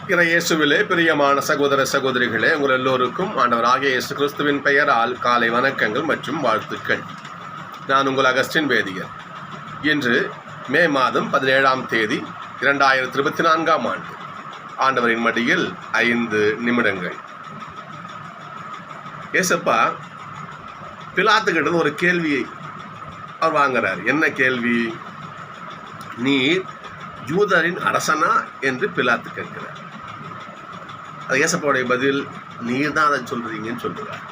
இயேசுவிலே பிரியமான சகோதர சகோதரிகளே, உங்கள் எல்லோருக்கும் ஆண்டவராகிய இயேசு கிறிஸ்துவின் பெயரால் காலை வணக்கங்கள் மற்றும் வாழ்த்துக்கள். நான் உங்கள் அகஸ்டின் வேதியர். இன்று மே மாதம் 17ஆம் தேதி 2024ஆம் ஆண்டு. ஆண்டவரின் மடியில் 5 நிமிடங்கள். ஏசப்பா பிலாத்துக்கிட்ட ஒரு கேள்வியை அவர் வாங்குறார். என்ன கேள்வி? நீர் யூதரின் அரசனா என்று பிலாத்து கேட்கிறார். அது ஏசப்பாவுடைய பதில், நீர் தான் அதை சொல்றீங்கன்னு சொல்லுவார்.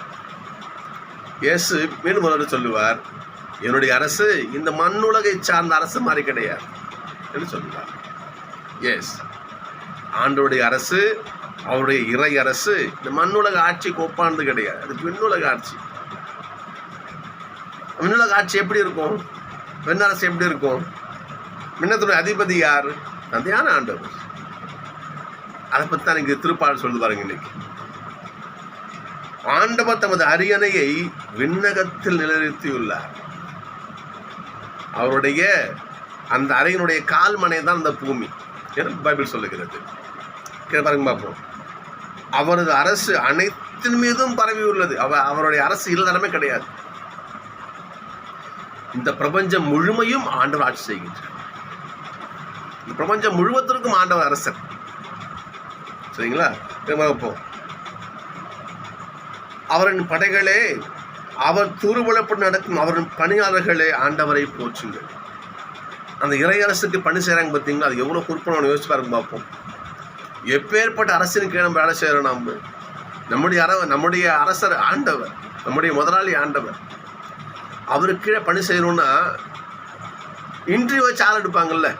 இயேசு மீண்டும் ஒரு சொல்லுவார், என்னுடைய அரசு இந்த மண்ணுலகை சார்ந்த அரசு மாதிரி கிடையாது என்று சொல்லுவார். எஸ், ஆண்டவருடைய அரசு, அவருடைய இறை அரசு இந்த மண்ணுலக ஆட்சிக்கு ஒப்பானது கிடையாது. அது விண்ணுலக ஆட்சி. விண்ணுலக ஆட்சி எப்படி இருக்கும்? விண்ணரசு எப்படி இருக்கும்? விண்ணத்துடைய அதிபதி யார்? அதையான ஆண்டவர். அதை பற்றி தான் இங்கே திருப்பாடல் சொல்லுது பாருங்க. இன்னைக்கு ஆண்டவர் தமது அரியணையை விண்ணகத்தில் நிலைநிறுத்தியுள்ளார். அவருடைய அந்த அறையினுடைய கால்மனை தான் அந்த பூமி என்று பைபிள் சொல்லுகிறது. பாருங்க பார்ப்போம். அவரது அரசு அனைத்தின் மீதும் பரவி உள்ளது. அவருடைய அரசு இல்லறமே கிடையாது. இந்த பிரபஞ்சம் முழுமையும் ஆண்டவர் ஆட்சி செய்கின்றார். இந்த பிரபஞ்சம் முழுவதற்கும் ஆண்டவர் அரசர். சரிங்களா? பார்ப்போம். அவரின் படைகளே, அவர் தூர்வலப்பட்டு நடக்கும் அவரின் பணியாளர்களே, ஆண்டவரை போற்றுங்கள். அந்த இறையரசுக்கு பணி செய்கிறாங்க பார்த்தீங்களா? அது எவ்வளோ குறிப்பான யோசிச்சு பாருங்க பார்ப்போம். எப்பேற்பட்ட அரசின் கீழே நம்ம வேலை செய்கிறோம். நம்முடைய அரசர் ஆண்டவர், நம்முடைய முதலாளி ஆண்டவர். அவருக்கு கீழே பணி செய்யணும்னா இன்டர்வியூ வச்சு ஆள் எடுப்பாங்கல்ல.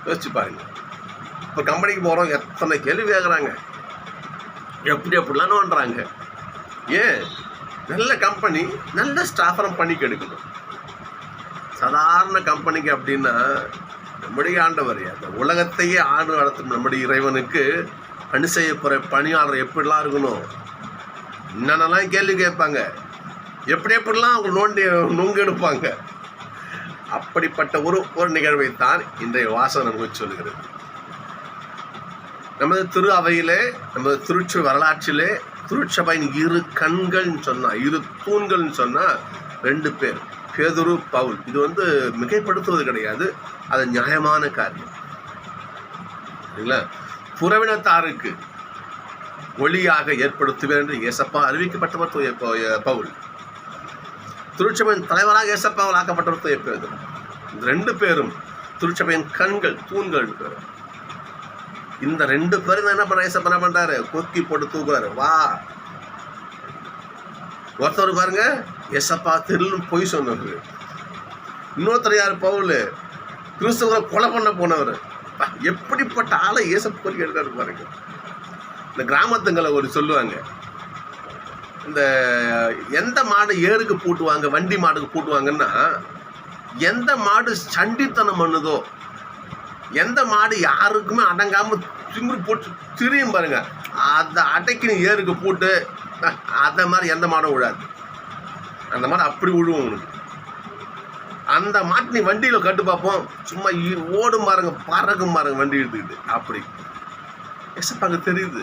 யோசிச்சு பாருங்க. இப்போ கம்பெனிக்கு போகிறோம், எத்தனை கேள்வி கேட்குறாங்க, எப்படிலாம் பண்ணுறாங்க. ஏன்? நல்ல கம்பெனி நல்ல ஸ்டாஃபரம் பண்ணிக்கு எடுக்கணும். சாதாரண கம்பெனிக்கு அப்படின்னா நம்முடைய ஆண்டவர், அந்த உலகத்தையே ஆண்டு நடத்தும் நம்முடைய இறைவனுக்கு பணி செய்ய போகிற பணியாளர் எப்படிலாம் இருக்கணும், என்னென்னலாம் கேள்வி கேட்பாங்க, எப்படிலாம் அவங்க நொங்கு எடுப்பாங்க. அப்படிப்பட்ட ஒரு நிகழ்வைத்தான் இன்றைய வாசகம் நமக்கு சொல்லுகிறது. நமது திரு அவையிலே, நமது திருச்சபை வரலாற்றிலே திருச்சபையின் 2 கண்கள்னு சொன்னால், 2 தூண்கள்னு சொன்னால் 2 பேர், பேதுரு, பவுல். இது மிகைப்படுத்துவது கிடையாது, அது நியாயமான காரியம். சரிங்களா? புறவினத்தாருக்கு ஒளியாக ஏற்படுத்துவேன் என்று ஏசப்பா அறிவிக்கப்பட்டவர் பவுல். திருச்சபையின் தலைவராக ஏசப்பாவால் ஆக்கப்பட்டவர் பேதுரு. இந்த 2 பேரும் திருச்சபையின் கண்கள், தூண்கள். இந்த 2 பேரும் என்ன பண்ண ஏசப்பா என்ன பண்றாரு? கொக்கி போட்டு தூக்குறாரு. வா. ஒருத்தர் பாருங்க, ஏசப்பா தெருன்னு பொய் சொன்னவர். இன்னொருத்தர் யார்? பவுல். கிறிஸ்துவரை கொலை பண்ண போனவர். எப்படிப்பட்ட ஆளை ஏசப்பா கொல்லி எடுக்காரு பாருங்க. இந்த கிராமத்துங்களை சொல்லுவாங்க, இந்த எந்த மாடு ஏருக்கு பூட்டுவாங்க, வண்டி மாடுக்கு பூட்டுவாங்கன்னா, எந்த மாடு சண்டித்தனம் பண்ணுதோ, எந்த மாடு யாருக்குமே அடங்காம திமிரு போட்டு திரியும் பாருங்க, அதை அடைக்கி ஏருக்கு பூட்டு. அதை மாதிரி எந்த மாடும் விழாது. அந்த மாடு அப்படி விழுவும் உனக்கு. அந்த மாட்டு நீ வண்டியில் கட்டு பார்ப்போம், சும்மா ஓடும் பாருங்க, பறக்கும் பாருங்க வண்டி எடுத்துக்கிட்டு. அப்படி எசப்பாங்க தெரியுது,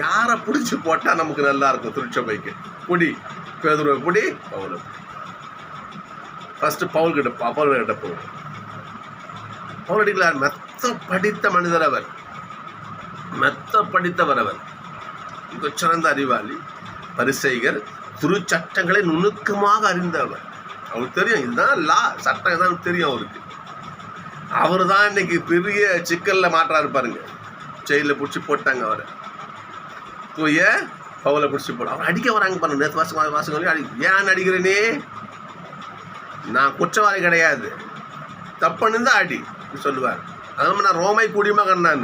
யாரை பிடிச்சி போட்டால் நமக்கு நல்லா இருக்கும். திருச்சபைக்கு பொடி பேதுருவை பொடி, பவுல். ஃபர்ஸ்ட் பவுல் கிட்ட போகும். பவுல் அடிக்கலார் மெத்த படித்த மனிதர். அவர் மெத்த படித்தவர். அவர் சிறந்த அறிவாளி, பரிசேயர், திருச்சட்டங்களை நுணுக்கமாக அறிந்தவர். அவருக்கு தெரியும், இதுதான் லா, சட்டம் தான் தெரியும் அவருக்கு. அவர் தான் இன்னைக்கு பெரிய சிக்கலில் மாற்றாரு பாருங்க. ஜெயிலில் பிடிச்சி போட்டாங்க அவரை. தூய பவுலை பிடிச்சி போட அவர் அடிக்க வராங்க பாருங்க. நேற்று வாசகம் ஏன் அடிக்கிறேனே? நான் குற்றவாளி கிடையாது, தப்புன்னு தான் அடி சொல்லுவார். அதனால நான் ரோமை குடிமகன். நான்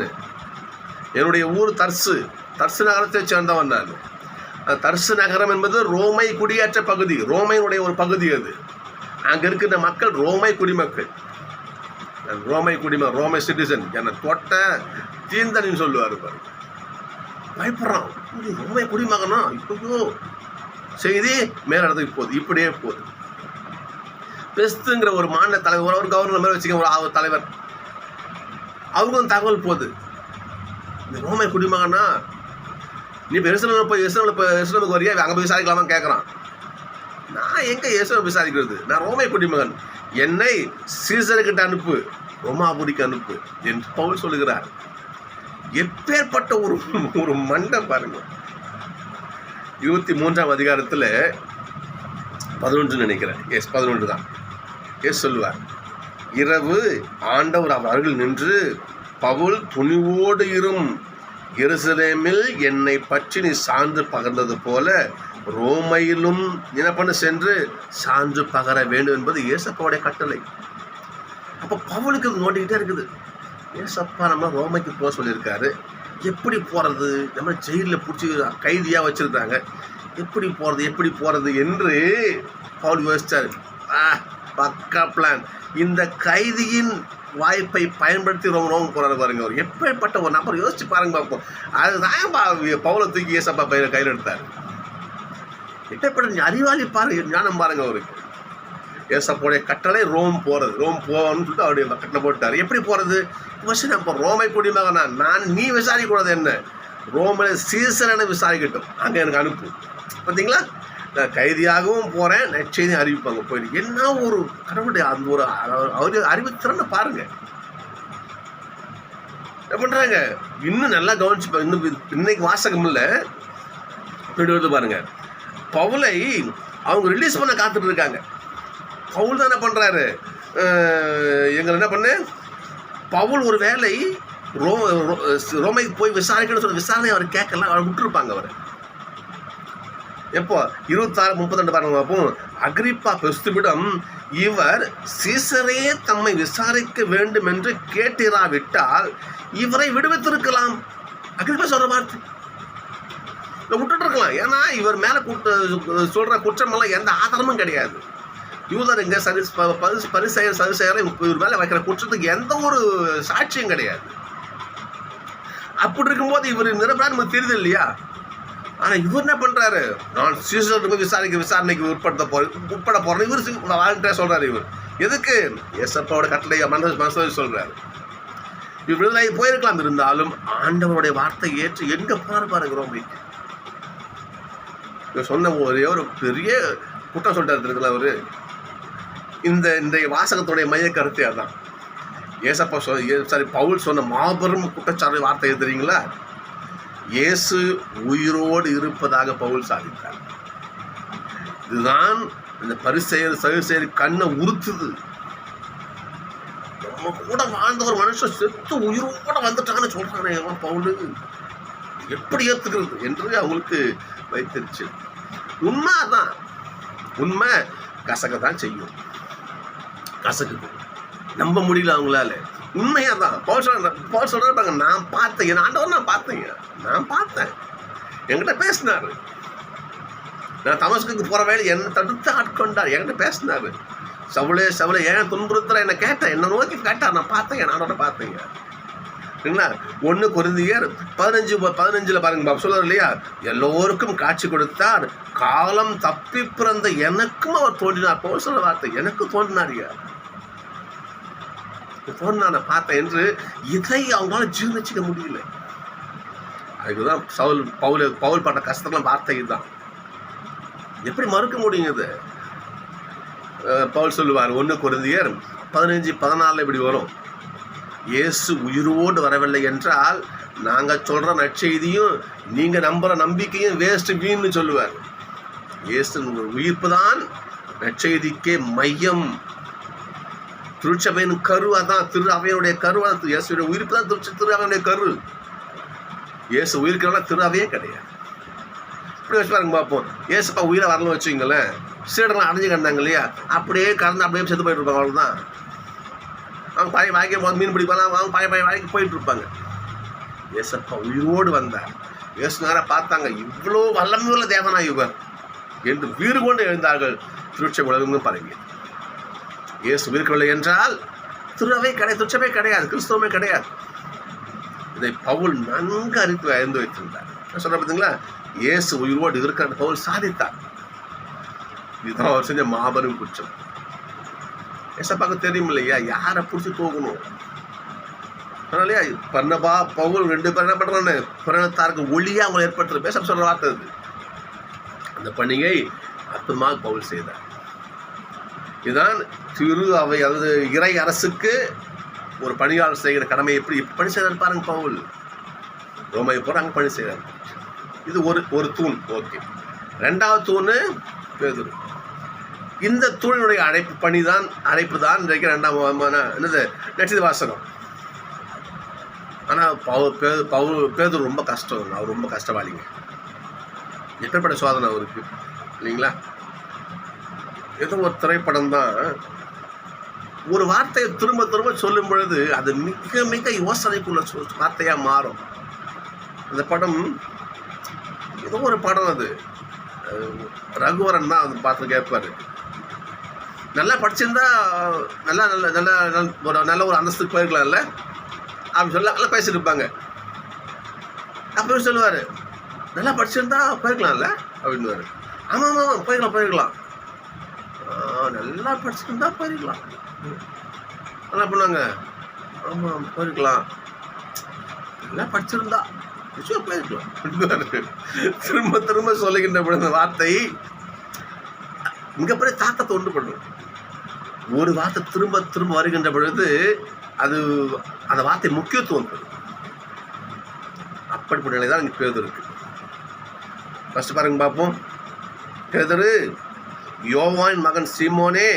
என்னுடைய ஊர் தர்சு நகரத்தை சேர்ந்தவன். நான் தர்சு நகரம் என்பது ரோமை குடியேற்ற பகுதி, ரோமையினுடைய ஒரு பகுதி. அது அங்கே இருக்கிற மக்கள் ரோமை குடிமக்கள். ரோமை சிட்டிசன். என்னை தொட்ட தீந்தனின்னு சொல்லுவார் பாரு. பயப்படுறான், ரோமை குடிமகனா? இப்போ செய்தி மேல இடத்துக்கு போகுது. இப்படியே போகுது. பெஸ்ட்டுங்கிற ஒரு மாநில தலைவர், ஒரு கவர்னர் மாதிரி வச்சுக்க, ஒரு தலைவர், அவருக்கும் தகவல் போகுது. இந்த ரோமை குடிமகனா நீ இப்போ எருசலேமுக்கு வரியா, அங்கே போய் விசாரிக்கலாமா கேட்குறான். நான் எங்கே எருசலேம் விசாரிக்கிறது, நான் ரோமை குடிமகன், என்னை சீசர்கிட்ட அனுப்பு, ரோமாபுரிக்கு அனுப்பு என்று பவுல் சொல்லுகிறார். எப்பேற்பட்ட ஒரு மண்டம் பாருங்க. 23ஆம் அதிகாரத்தில் 11 நினைக்கிறேன், 11 தான். சொல்லுவார், இரவு ஆண்டவர் அவர்கள் நின்று, பவுல் துணிவோடு இரும், எருசலேமில் என்னை பற்றி நீ சான்று பகர்ந்தது போல ரோமையிலும் என்ன பண்ண சென்று சான்று பகர வேண்டும் என்பது ஏசப்பாவுடைய கட்டளை. அப்போ பவுலுக்கு நோண்டிக்கிட்டே இருக்குது, ஏசப்பா நம்ம ரோமைக்கு போக சொல்லியிருக்காரு, எப்படி போகிறது, நம்ம ஜெயிலில் பிடிச்சி கைதியாக வச்சுருக்காங்க, எப்படி போகிறது என்று பவுல் யோசித்தார். பக்கா பிளான். இந்த கைதியின் வாய்ப்பை பயன்படுத்தி ரோம் போகிறாரு பாருங்க. அவர் எப்பேற்பட்ட ஒரு நபர், யோசிச்சு பாருங்க பார்ப்போம். அதுதான் பவுலை தூக்கி ஏசப்பா கையில் எடுத்தார். எப்பேற்பட்ட அறிவாளி பாருங்க, ஞானம் பாருங்க அவருக்கு. ஏசப்போடைய கட்டளை ரோம் போகிறது, ரோம் போகணும்னு சொல்லிட்டு அவருடைய கட்டளை போட்டார். எப்படி போகிறது? ஃபஸ்ட்டு நம்ம ரோமை குடிமகனா, நீ விசாரிக்கூடாது, என்ன ரோமில் சீசனை விசாரிக்கட்டும், அங்கே எனக்கு அனுப்பு. பார்த்தீங்களா, நான் கைதியாகவும் போகிறேன், நற்செய்தி அறிவிப்பாங்க போயிட்டு. என்ன ஒரு கடவுளுடைய அந்த ஒரு அவரு அறிவுத்திறனை பாருங்க. என்ன பண்ணுறாங்க, இன்னும் நல்லா கவனிச்சு, இன்னும் இன்னைக்கு வாசகம் இல்லை வந்து பாருங்க. பவுலை அவங்க ரிலீஸ் பண்ண காத்துட்டு இருக்காங்க. பவுல் தான் என்ன பண்ணுறாரு, எங்களை என்ன பண்ணு, பவுல் ஒரு வேலை ரோமைக்கு போய் விசாரிக்கணும்னு சொல்லி விசாரணை அவர் கேட்கலாம், அவர் விட்டுருப்பாங்க. அவர் எப்போ 26-32 பாருங்க பார்ப்போம். அகிரிப்பா பெஸ்துவிடம், இவர் சீசரே தம்மை விசாரிக்க வேண்டும் என்று கேட்டிராவிட்டால் இவரை விடுவித்திருக்கலாம். அகிரிப்பா சொல்ற வார்த்தை விட்டுட்டு இருக்கலாம். ஏன்னா இவர் மேலே சொல்ற குற்றமெல்லாம் எந்த ஆதாரமும் கிடையாது. யூதர் இங்கே பரிசெயர் சதுசெயரை இவர் மேலே வைக்கிற குற்றத்துக்கு எந்த ஒரு சாட்சியும் கிடையாது. அப்படி இருக்கும்போது இவர் நிரப்பா நமக்கு தெரியுது இல்லையா? ஆனால் இவர் என்ன பண்ணுறாரு, நான் சீசருக்கு விசாரணைக்கு உட்பட போகிறேன். இவர் வாலண்டியராக சொல்கிறார். இவர் எதுக்கு? ஏசப்பாவோட கட்டளை மனசு சொல்கிறாரு. இவர் விடுதலை போயிருக்கலாம், இருந்தாலும் ஆண்டவருடைய வார்த்தை ஏற்று எங்கே போனார் பாருங்க ரோமைக்கு. இவர் சொன்ன ஒரே ஒரு பெரிய குற்றம் சொல்லிட்டு அவரு. இந்த வாசகத்துடைய மைய கருத்து அதான். ஏசப்பா பவுல் சொன்ன மாபெரும் குற்றச்சாட்டு வார்த்தை தெரியுங்களா? இயேசு உயிரோடு இருப்பதாக பவுல் சாதித்தார். இதுதான் இந்த பரிசெயர் சதுசேயர் கண்ணை உறுத்துது. நம்ம கூட வாழ்ந்த ஒரு மனுஷன் செத்து உயிரோட வந்துட்டாங்கன்னு சொல்றானே பவுல், எப்படி ஏற்றுக்கிறது என்று அவங்களுக்கு வைத்திருச்சு. உண்மை அதான், உண்மை கசக்கத்தான் செய்யும், கசக்குது, நம்ப முடியல அவங்களால. உண்மையாக தான் பவுல் சொல்கிறாங்க, நான் பார்த்தேன், என் ஆண்டவர் நான் பார்த்தேன், என்கிட்ட பேசினார். நான் தமஸ்குக்கு போகிற வேலை என்னை தடுத்து ஆட்கொண்டார், என்கிட்ட பேசினார். சவுளே ஏன் துன்புறுத்துற என்னை கேட்டேன், என்னை நோக்கி கேட்டார், நான் பார்த்தேன், என் ஆண்டவரை பார்த்தேங்க. என்ன 1 கொரிந்தியர் 15 பாருங்க சொல்றாரு இல்லையா? எல்லோருக்கும் காட்சி கொடுத்தார், காலம் தப்பி பிறந்த எனக்கும் அவர் தோன்றினார். பவுல் சொல்ற வார்த்தை, எனக்கு தோன்றினாரியா, தோன்றினான பார்த்தேன் என்று. இதை அவங்களால ஜீர்ணிச்சிக்க முடியல. அதுக்குதான் பவுல் பட்ட கஷ்டம்லாம் வார்த்தை இதுதான். எப்படி மறுக்க முடியும் இது? பவுல் சொல்லுவார் 1 கொரிந்தியர் 15-14 இப்படி வரும். இயேசு உயிரோடு வரவில்லை என்றால் நாங்கள் சொல்கிற நற்செய்தியும் நீங்கள் நம்புகிற நம்பிக்கையும் வேஸ்ட் வீன்னு சொல்லுவார். இயேசு உயிர்ப்பு தான் நற்செய்திக்கே மையம். திருச்சபையின் கரு அதான், திரு அவையுடைய கரு அதான். இயேசுடைய உயிர்ப்பு தான் திரு அவையுடைய கரு. இயேசு உயிர்க்கிறவனா திரு அவையே கிடையாது. இப்படி வச்சு பாருங்க பார்ப்போம். இயேசுப்பா உயிரை வரலன்னு வச்சுங்களேன், சீடெல்லாம் அடைஞ்சு கிடந்தாங்க இல்லையா, அப்படியே கறந்து அப்படியே செத்து போயிட்டு இருப்பாங்க. அவ்வளோதான். அவங்க பழைய வாழ்க்கை போது மீன் பிடிப்பாங்க, அவங்க பழைய வாழ்க்கை போயிட்டு இருப்பாங்க. ஏசப்பா உயிரோடு வந்தார். இயேசுனார பார்த்தாங்க, இவ்வளோ வல்லமையுள்ள தேவனா இவர் என்று வீறு கொண்டு எழுந்தார்கள். திருச்சபை உலகமும் பரவி. இயேசு உயிர்க்கவில்லை என்றால் திருவை கிடையாது, திருச்சபை கிடையாது, கிறிஸ்தவமே கிடையாது. இதை பவுல் நன்கு அறிந்து வைத்திருந்தார். சொல்ற பார்த்தீங்களா, இயேசு உயிரோடு இருக்கிற பவுல் சாதித்தார். இதுதான் அவர் செஞ்ச மாபெரும் குற்றம். ஏசப்பாக்கு தெரியும் இல்லையா, யாரை பிடிச்சி தூக்கணும், அதனாலே பர்னபா பவுல் 2 பேர் என்ன பண்ணுறான்னு புறத்தாருக்கு ஒளியாக அவங்களை ஏற்படுத்துகிற பேச சொல்கிற வார்த்தை அது. அந்த பணியை அற்புதமாக பவுல் செய்தார். இதுதான் திரு அவை, அதாவது இறை அரசுக்கு ஒரு பணியாளர் செய்கிற கடமை எப்படி பணி செய்கிறார் பாருங்க. பவுல் ரோமையை போகிற அங்கே பணி செய்கிறார். இது ஒரு தூண். ஓகே. 2வது தூண் பேதுரு. இந்த தூணினுடைய அழைப்பு தான் இன்றைக்கு 2ஆம் என்னது நெக்ஸ்ட் வாசகம். ஆனால் பேதுரு ரொம்ப கஷ்டம். அவர் ரொம்ப கஷ்டவாளிங்க. எப்பேற்பட்ட சோதனை அவருக்கு இல்லைங்களா? ஏதோ ஒரு திரைப்படம் தான் ஒரு வார்த்தையை திரும்ப திரும்ப சொல்லும் பொழுது அது மிக மிக யோசனைக்குள்ள வார்த்தையாக மாறும். அந்த படம் ஏதோ ஒரு படம், அது ரகுவரன் தான் அது பார்த்து கேட்பார். நல்லா படிச்சிருந்தா நல்லா நல்ல நல்ல நல்ல ஒரு அந்தஸ்துக்கு போயிருக்கலாம்ல அப்படின்னு சொல்ல நல்லா பேசிட்டு இருப்பாங்க. அப்படின்னு சொல்லுவார், நல்லா படிச்சிருந்தா போயிருக்கலாம்ல அப்படின்னுவார். ஆமாம் ஆமாம் போயிருக்கலாம் நல்லா படிச்சிருந்தா போயிருக்கலாம். என்ன பண்ணுவாங்க, ஆமாம் போயிருக்கலாம் நல்லா படிச்சிருந்தா நிச்சயம் போயிருக்கலாம். திரும்ப திரும்ப சொல்லுகின்ற பொழுது வார்த்தை மிகப்பெரிய தாக்கத்தை உண்டு பண்ணும். ஒரு வார்த்தை திரும்ப திரும்ப வருகின்ற பொழுது அது அந்த வார்த்தை முக்கியத்துவம் பெறும். அப்படிப்பட்ட நிலை தான் இங்கே பேதுரு இருக்கு. ஃபர்ஸ்ட் பாருங்க பார்ப்போம். பேதுரு, யோவான் மகன் சீமோனே,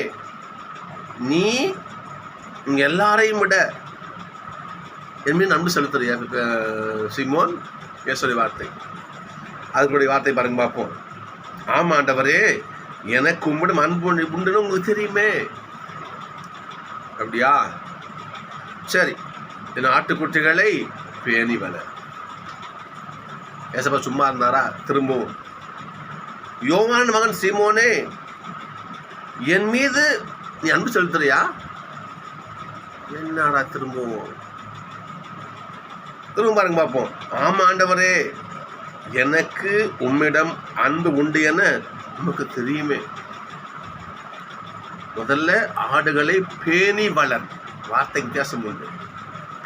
நீ இங்கே எல்லாரையும் விட என் மீது அன்பு செலுத்துறியா சீமோன்? இயேசுடைய வார்த்தை. அதுக்குடைய வார்த்தை பாருங்க பார்ப்போம். ஆமாம் ஆண்டவரே, எனக்கு உம்மிடம் அன்பு உண்டுன்னு உங்களுக்கு தெரியுமே. அப்படியா? சரி, என் ஆட்டுக்குட்டிகளை பேணி வள. ஏசப்பா சும்மா இருந்தாரா? திரும்பவும், யோவான் மகன் சீமோனே, என் மீது நீ அன்பு செலுத்துறியா? என்னடா திரும்பவும் திரும்ப பாருங்க பார்ப்போம். ஆமா ஆண்டவரே, எனக்கு உம்மிடம் அன்பு உண்டு என நமக்கு தெரியுமே. முதல்ல ஆடுகளை பேணி வளர். வார்த்தை வித்தியாசம் உண்டு.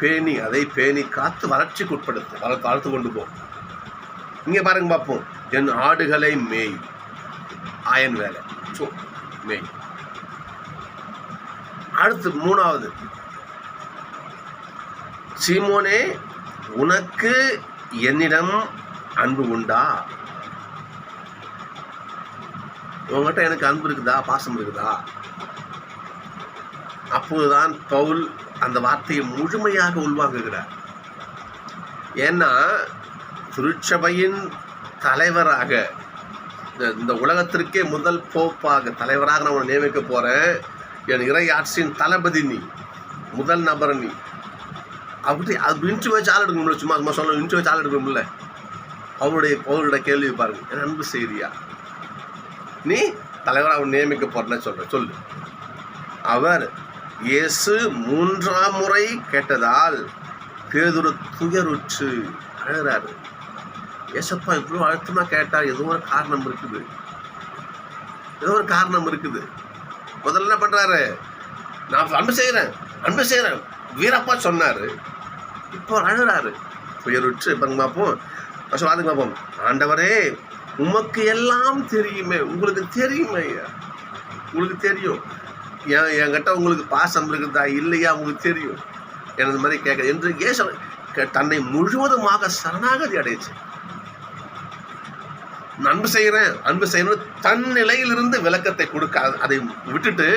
பேணி, அதை பேணி காத்து வளர்ச்சிக்கு உட்படுத்து, வளர்த்து கொண்டு போ. இங்கே பாருங்க பார்ப்போம். என் ஆடுகளை மேய். ஆயன் வேலை மேய். அடுத்து 3வது, சீமோனே, உனக்கு என்னிடம் அன்பு உண்டா? உங்ககிட்ட எனக்கு அன்பு இருக்குதா, பாசம் இருக்குதா? அப்போதுதான் பவுல் அந்த வார்த்தையை முழுமையாக உள்வாங்குகிறார். ஏன்னா திருச்சபையின் தலைவராக, இந்த உலகத்திற்கே முதல் போப்பாக தலைவராக நான் உன்னை நியமிக்க போகிறேன். என் இறை ஆட்சியின் தளபதி நீ, முதல் நபர் நீ. அப்படி அது இன்ச்சு வச்சு ஆள் எடுக்க முடியல. சும்மா சொல்ல இன்ச்சு வச்சு ஆள் எடுக்க முடியல. அவருடைய கேள்வி பாருங்க, என் அன்பு செய்தியா? நீ தலைவராக அவன் நியமிக்க போறேன்னு சொல்லு. அவர் இயேசு 3ஆம் முறை கேட்டதால் பேதுரு துயருற்று அழுகிறாரு. ஏசப்பா இவ்வளோ அழுத்தமாக கேட்டால் ஏதோ ஒரு காரணம் இருக்குது. முதல்ல என்ன பண்ணுறாரு? நான் அன்பு செய்கிறேன் வீரப்பா சொன்னார். இப்போ அழுகிறாரு, துயருற்று. பாருங்க பார்ப்போம். வாதுங்க பார்ப்போம். ஆண்டவரே, உமக்கு எல்லாம் தெரியுமே. உங்களுக்கு தெரியுமே ஐயா, உங்களுக்கு தெரியும். என்கிட்ட உங்களுக்கு பாசம் இருக்குதா இல்லையா உங்களுக்கு தெரியும். எனது மாதிரி கேட்க என்று ஏச தன்னை முழுவதுமாக சரணாகதி அடைச்சு அன்பு செய்யணும் தன் நிலையிலிருந்து விளக்கத்தை கொடுக்க, அதை விட்டுட்டு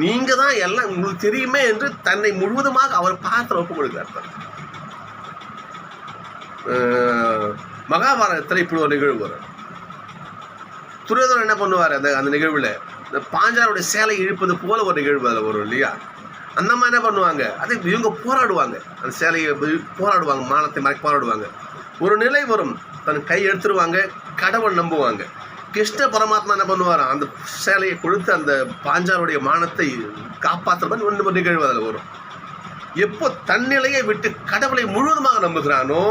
நீங்க தான் எல்லாம் உங்களுக்கு தெரியுமே என்று தன்னை முழுவதுமாக அவர் பாத்திரம் ஒப்பு கொடுக்கிறார். மகாபாரதத்தில் இப்படி ஒரு நிகழ்வு வரும். துரியோதனன் என்ன பண்ணுவார்? அந்த நிகழ்வில் இந்த பாஞ்சாலுடைய சேலை இழுப்பது போல ஒரு நிகழ்வு அதில் வரும் இல்லையா? அந்த மாதிரி என்ன பண்ணுவாங்க? அதை இவங்க போராடுவாங்க, அந்த சேலையை போராடுவாங்க, மானத்தை மறைக்க போராடுவாங்க. ஒரு நிலை வரும், தன் கை எடுத்துருவாங்க, கடவுள் நம்புவாங்க. கிருஷ்ண பரமாத்மா என்ன பண்ணுவார்? அந்த சேலையை கொடுத்து அந்த பாஞ்சாலுடைய மானத்தை காப்பாற்றுற மாதிரி ஒன்று நிகழ்வு அதில் வரும். எப்போ தன்னிலையை விட்டு கடவுளை முழுவதுமாக நம்புகிறானோ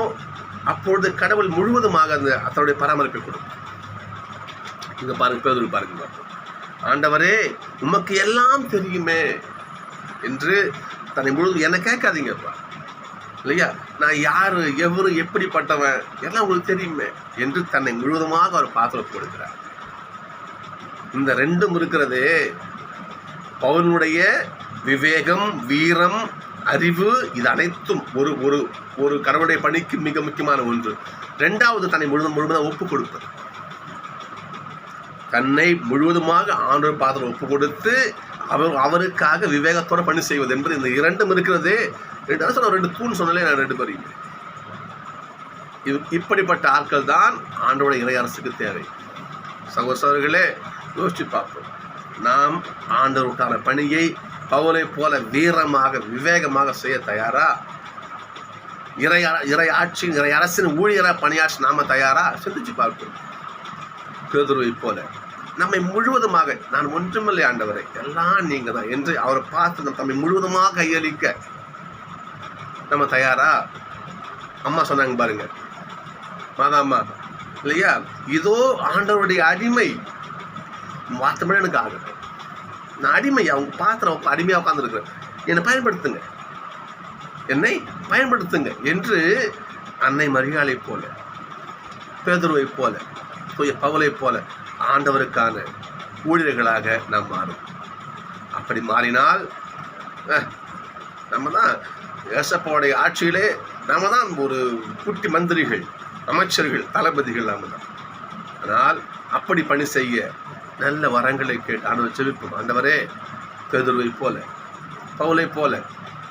அப்பொழுது கடவுள் முழுவதுமாக அந்த அதனுடைய பராமரிப்பை கொடுக்கும். இங்கே பாருங்க, பேதுரு பாருங்க. ஆண்டவரே, உமக்கு எல்லாம் தெரியுமே என்று தன்னை முழுவதும் என்ன கேட்காதீங்கப்பா. இல்லையா? நான் யாரு, எவரு, எப்படிப்பட்டவன் எல்லாம் உங்களுக்கு தெரியுமே என்று தன்னை முழுவதுமாக அவர் பாத்திரம் கொடுக்கிறார். இந்த ரெண்டும் இருக்கிறதே பவுலுடைய விவேகம், வீரம், அறிவு, இது அனைத்தும் ஒரு ஒரு ஒரு கடவுளுடைய பணிக்கு மிக முக்கியமான ஒன்று. ரெண்டாவது தன்னை முழுவதுமாக ஒப்பு கொடுப்பது. தன்னை முழுவதுமாக ஆண்டவர் பாத்திரம் ஒப்பு கொடுத்து அவருக்காக விவேகத்தோட பணி செய்வது என்பது இந்த இரண்டும் இருக்கிறதே. ரெண்டு தூண் சொன்னாலே நான் ரெண்டு பேரும் இப்படிப்பட்ட ஆட்கள் தான் ஆண்டவருடைய இறை அரசுக்கு தேவை. சகோதரர்களே, யோசிச்சு பார்ப்போம். நாம் ஆண்டவருக்கான பணியை பவுலை போல வீரமாக விவேகமாக செய்ய தயாரா? இறை அரசின் ஊழியராக பணியாற்ற நாம தயாரா? சிந்திச்சு பார்ப்போம். பேதுருவை போல நம்மை முழுவதுமாக, நான் ஒன்றுமில்லை ஆண்டவரை, எல்லாம் நீங்க தான் என்று அவரை பார்த்து தம்மை முழுவதுமாக கையளிக்க நம்ம தயாரா? அம்மா சொன்னாங்க பாருங்க, மாதாம்மா இல்லையா, இதோ ஆண்டவருடைய அடிமை, வார்த்தை எனக்கு ஆகட்டும், நான் அடிமை, அவங்க பாத்திரம் அடிமையாக உட்காந்துருக்கிறேன், என்னை பயன்படுத்துங்க, என்னை பயன்படுத்துங்க என்று அன்னை மரியாளை போல, பேதுருவை போல, தூய பவுலை போல ஆண்டவருக்கான ஊழியர்களாக நாம் மாறும். அப்படி மாறினால் நம்ம தான் ஏசப்பாவுடைய ஆட்சியிலே நாம தான் ஒரு குட்டி மந்திரிகள், அமைச்சர்கள், தளபதிகள் நாம தான். ஆனால் அப்படி பணி செய்ய நல்ல வரங்களை கேட்டு ஆண்டவர் செபிப்போம். ஆண்டவரே, பேதுருவை போல, பவுலை போல,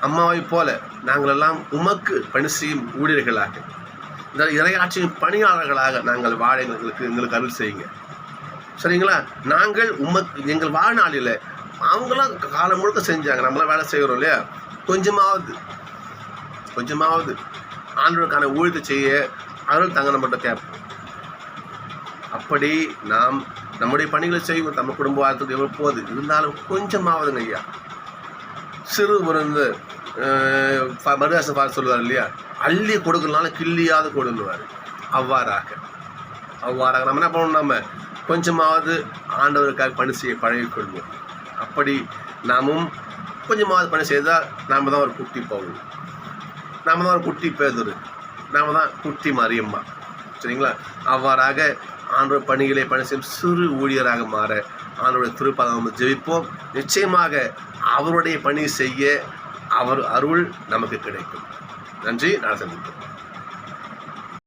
அம்மாவை போல நாங்களெல்லாம் உமக்கு பணி செய்யும் ஊழியர்களாக, இந்த இறையாட்சியின் பணியாளர்களாக நாங்கள் வாழ எங்களுக்கு அருள் செய்யுங்க. சரிங்களா? நாங்கள் எங்கள் வாழ்நாளில் அவங்களாம் காலம் முழுக்க செஞ்சாங்க, நம்மளாம் வேலை செய்கிறோம் இல்லையா, கொஞ்சமாவது ஆண்டவருக்கான ஊழியத்தை செய்ய அருள் தங்க நம்மகிட்ட கேட்போம். அப்படி நாம் நம்முடைய பணிகளை செய்வோம். நம்ம குடும்ப வாழ்த்துக்கு எவ்வளோ போகுது இருந்தாலும் கொஞ்சமாவதுங்க ஐயா. சிறு ஒரு மருதாசன் பார் சொல்லுவார் இல்லையா, அள்ளி கொடுக்கறதுனால கிள்ளியாவது கொடுன்னுவார். அவ்வாறாக நம்ம என்ன பண்ணணும், நம்ம கொஞ்சமாவது ஆண்டவருக்காக பணி செய்ய பழகிக்கொள்வோம். அப்படி நாமும் கொஞ்சமாவது பணி செய்தால் நாம் தான் ஒரு குட்டி பவுல், நாம் தான் ஒரு குட்டி பேதுரு, நாம் தான் குட்டி மரியம்மா. சரிங்களா? அவ்வாறாக ஆண்டவர் பணிகளை பணி செய்யும் சிறு ஊழியராக மாற ஆண்டவருடைய திருப்பாதம் ஜெபிப்போம். நிச்சயமாக அவருடைய பணி செய்ய அவர் அருள் நமக்கு கிடைக்கும். நன்றி. நான் சந்திப்போம்.